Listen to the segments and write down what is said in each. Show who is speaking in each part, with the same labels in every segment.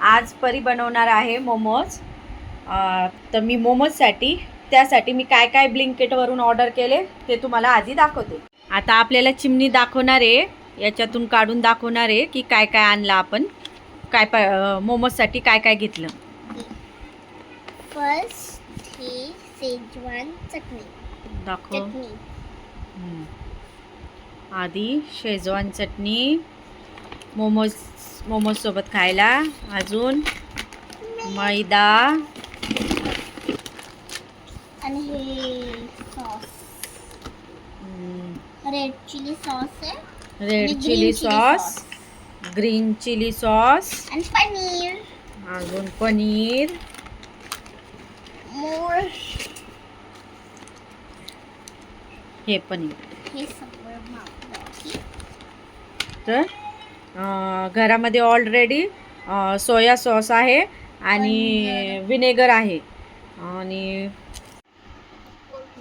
Speaker 1: आज परी बनवणार आहे मोमोज. तर मी मोमोजसाठी त्यासाठी मी काय काय ब्लिंकेटवरून ऑर्डर केले ते तुम्हाला आधी दाखवते. आता आपल्याला चिमणी दाखवणार आहे, याच्यातून काढून दाखवणार आहे की काय काय आणलं आपण, काय मोमोजसाठी काय काय घेतलं.
Speaker 2: फर्स्ट ही शेजवान चटणी
Speaker 1: दाखव. आधी शेजवान चटणी मोमोज सोबत खायला. अजून मैदा
Speaker 2: आणि हे सॉस, रेड चिली सॉस आहे,
Speaker 1: red chilli sauce, green chilli sauce
Speaker 2: आणि पनीर.
Speaker 1: अजून पनीर,
Speaker 2: मोर
Speaker 1: हे पनीर.
Speaker 2: हे सगळं मागवलं.
Speaker 1: तर घरामध्ये ऑलरेडी सोया सॉस आहे आणि विनेगर आहे. आणि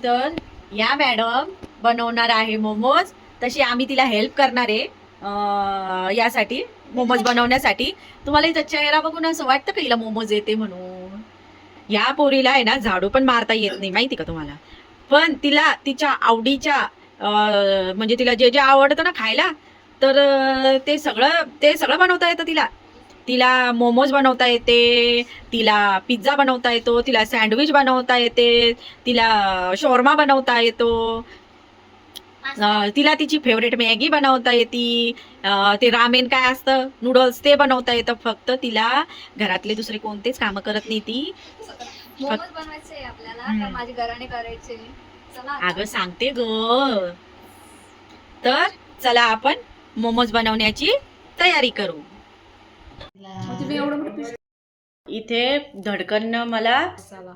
Speaker 1: तर या मॅडम बनवणार आहे मोमोज, तशी आम्ही तिला हेल्प करणार आहे यासाठी मोमोज बनवण्यासाठी. तुम्हाला इथं चेहरा बघून असं वाटतं का हिला मोमोज येते म्हणून? या पोरीला आहे ना झाडू पण मारता येत नाही, माहिती का तुम्हाला. पण तिला तिच्या आवडीच्या म्हणजे तिला जे जे आवडतं ना खायला, तर ते सगळं बनवता येतं तिला. तिला मोमोज बनवता येते, तिला पिझ्झा बनवता येतो, तिला सँडविच बनवता येते, तिला शॉर्मा बनवता येतो, तिला तिची फेवरेट मॅगी बनवता येते, ते रामेन काय असतं नूडल्स ते बनवता येतं. फक्त तिला घरातले दुसरे कोणतेच कामं करत नाही ती.
Speaker 3: मोमोज बनवायचे आपल्याला का माझ्या घराने करायचे? चला
Speaker 1: अगं सांगते ग. तर चला आपण मोमोज बनवण्याची तयारी करू. इथे धडकन मला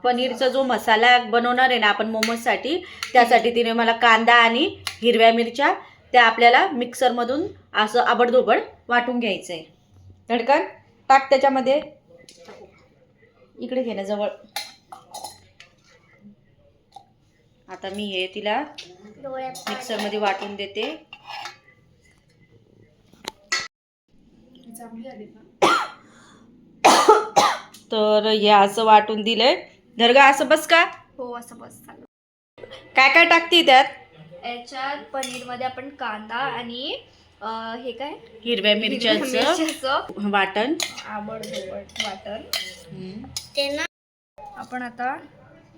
Speaker 1: पनीरचा जो मसाला बनवणार आहे ना आपण मोमोजसाठी, त्यासाठी तिने मला कांदा आणि हिरव्या मिरच्या त्या आपल्याला मिक्सरमधून असं आबडधोबड वाटून घ्यायचं आहे. धडकन टाक त्याच्यामध्ये, इकडे घे ना जवळ. आता मी हे तिला मिक्सरमध्ये वाटून देते. तर हे असं वाटून दिलंय. धरगा असं बस का?
Speaker 3: हो, असं बस चालू.
Speaker 1: काय काय टाकते त्यात?
Speaker 3: याच्यात पनीर मध्ये आपण कांदा आणि हे काय
Speaker 1: हिरव्या मिरच्याचं
Speaker 3: मिरच्याचं
Speaker 1: वाटण,
Speaker 3: आबडधोबड वाटण.
Speaker 2: ते ना
Speaker 3: आपण आता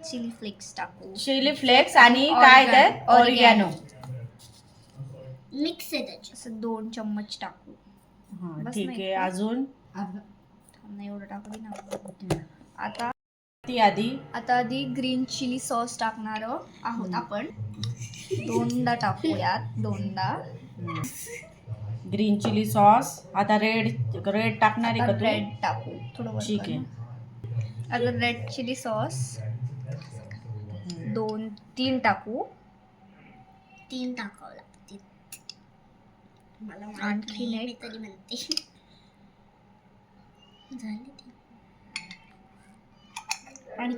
Speaker 3: चिली फ्लेक्स टाकू.
Speaker 1: चिली फ्लेक्स आणि काय त्यात ऑरिगॅनो.
Speaker 2: मिक्स आहे त्याच्यात.
Speaker 3: असं 2 चम्मच टाकू.
Speaker 1: हा
Speaker 3: बस
Speaker 1: ठीक
Speaker 3: नाही
Speaker 1: आहे.
Speaker 3: का?
Speaker 1: अजून
Speaker 3: नाही एवढं टाकू दे ना. आता
Speaker 1: ती आधी
Speaker 3: ग्रीन चिली सॉस टाकणार आहोत आपण. 2दा टाकूयात, 2दा.
Speaker 1: Green chilli sauce. आता रेड टाकणार आहे का तू?
Speaker 3: रेड टाकू थोडं.
Speaker 1: ठीक आहे.
Speaker 3: आता रेड चिली सॉस 2-3 टाकू.
Speaker 2: 3 टाकावं लागतील. मला
Speaker 3: आणखी
Speaker 2: नाही,
Speaker 3: एक.
Speaker 2: मी तरी म्हणते झाली ती.
Speaker 3: आणि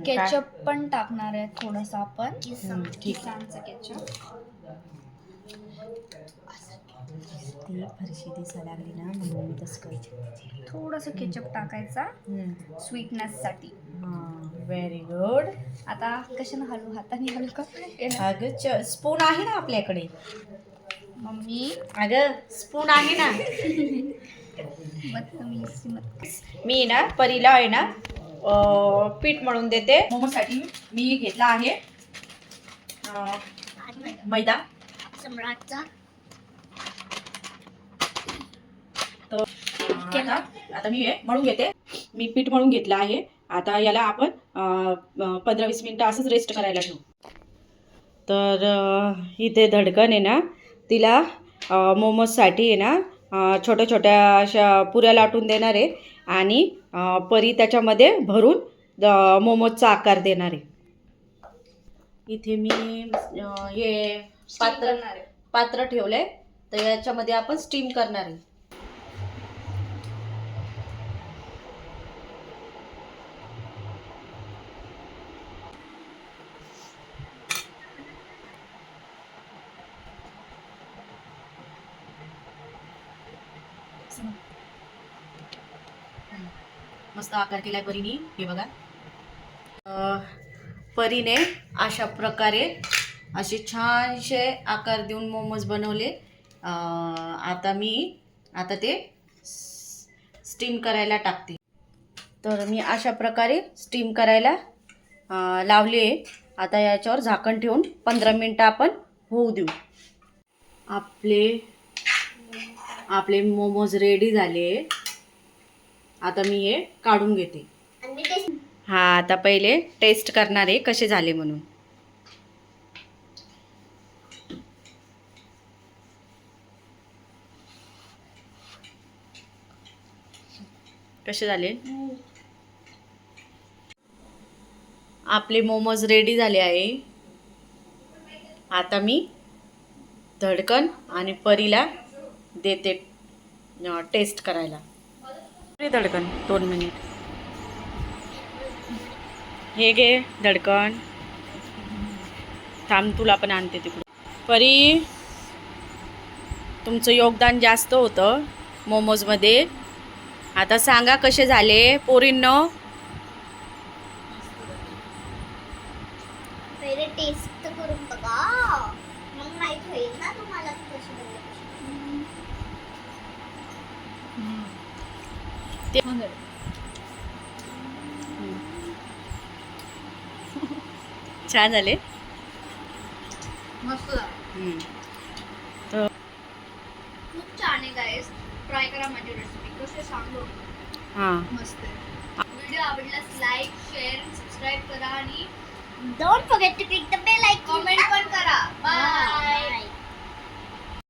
Speaker 3: केचप पण टाकणार आहे थोडंसं आपण.
Speaker 1: ठीक आहे.
Speaker 3: किसानचं केचप.
Speaker 1: ती फरशी दिसायला लागली ना म्हणून मी तसं करते.
Speaker 3: थोडंसं केचप टाकायचा स्वीटनेससाठी.
Speaker 1: Very good.
Speaker 3: आता कशाने हलू? हाताने हलू का?
Speaker 1: अगं स्पून आहे ना आपल्याकडे.
Speaker 3: मम्मी
Speaker 1: अगं स्पून आहे ना. मी ना परीला आहे ना पीठ मळून देते. मोमोसाठी मी घेतला आहे मैदा.
Speaker 2: सम्राटचा
Speaker 1: आता मी हे मळून घेते. मी पीठ मळून घेतलं आहे. आता याला आपण 15-20 मिनिटं असंच रेस्ट करायला ठेवू. तर इथे धडकन आहे ना, तिला मोमोजसाठी आहे ना छोट्या छोट्या अशा पुऱ्या लाटून देणार आहे आणि परी त्याच्यामध्ये भरून मोमोजचा आकार देणार आहे. इथे मी हे पात्र ठेवलंय, तर याच्यामध्ये आपण स्टीम करणार आहे. मस्त आकार केलाय परीने. हे बघा, परीने अशा प्रकारे असे छानसे आकार देऊन मोमोज बनवले. आता ते स्टीम करायला टाकते. तर मी अशा प्रकारे स्टीम करायला लावले. आता याच्यावर झाकण ठेवून 15 मिनटं आपण होऊ देऊ. आपले मोमोज रेडी झाले. आता मी हे काढून घेते.
Speaker 2: आणि ते
Speaker 1: हा, आता पहिले टेस्ट करणार आहे कसे झाले म्हणून. कसे झाले? आपले मोमोज रेडी झाले आहे. आता मी धडकन आणि परीला देते टेस्ट करायला. धडकन 2 मिनिट. हे घे धडकन. थांब, तुला पण आणते तिकडे. परी, तुमचं योगदान जास्त होतं मोमोजमध्ये. आता सांगा कसे झाले पोरींनो.
Speaker 2: पहिले टेस्ट तर करून बघा, मग माहित होईल ना तुम्हाला कशी बनले.
Speaker 1: छान झाले.
Speaker 3: मस्त झालं. खूप छान आहे गाईस. ट्राय करा माझी रेसिपी. कसे सांगू,
Speaker 1: हां,
Speaker 3: मस्त आहे. व्हिडिओ आवडल्यास लाईक, शेअर, सबस्क्राईब करा आणि
Speaker 2: Don't forget to click the bell icon.
Speaker 3: Comment पण करा. बाय.
Speaker 2: Bye.